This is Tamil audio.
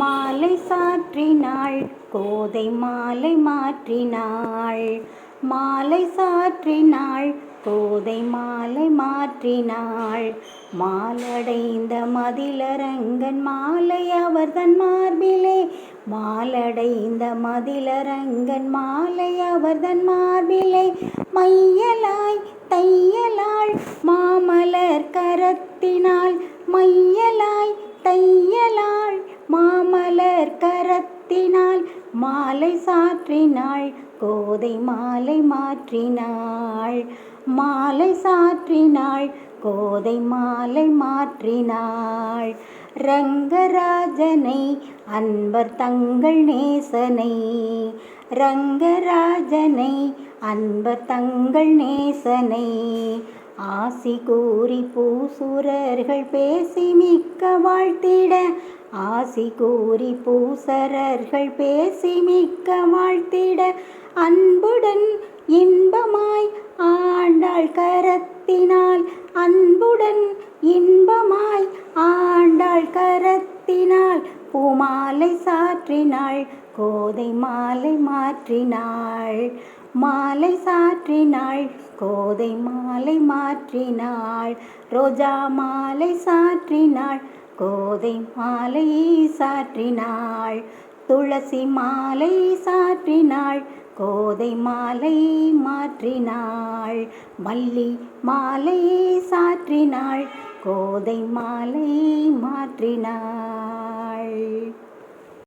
மாலை சாற்றினாள் கோதை மாலை மாற்றினாள். மாலை சாற்றினாள் கோதை மாலை மாற்றினாள். மாலடைந்த மதிளரங்கன் மாலை அவர்தன் மார்பிலே. மாலடைந்த மதிளரங்கன் மாலை அவர்தன் மார்பிலே. மையலாய் தையலாள் மாமலர் கரத்தினாள். மையலாய் தையலாள் மாமலர் கரத்தினாள். மாலை சாற்றினாள் கோதை மாலை மாற்றினாள். மாலை சாற்றினாள் கோதை மாலை மாற்றினாள். ரங்கராஜனை அன்பர் தங்கள் நேசனை. ரங்கராஜனை அன்பர் தங்கள் நேசனை. ஆசி கூறி பூசுரர்கள் பேசி மிக்க வாழ்த்திட. ஆசி கூறி பூசரர்கள் பேசி மிக்க வாழ்த்திட. அன்புடன் இன்பமாய் ஆண்டாள் கரத்தினாள். அன்புடன் இன்பமாய் ஆண்டாள் கரத்தினாள். பூமாலை சாற்றினாள் கோதை மாலை மாற்றினாள். மாலை சாற்றினாள் கோதை மாலை மாற்றினாள். ரோஜா மாலை சாற்றினாள் கோதை மாலை சாற்றினாள். துளசி மாலை சாற்றினாள் கோதை மாலை மாற்றினாள். மல்லி மாலை சாற்றினாள் கோதை மாலை மாற்றினாள்.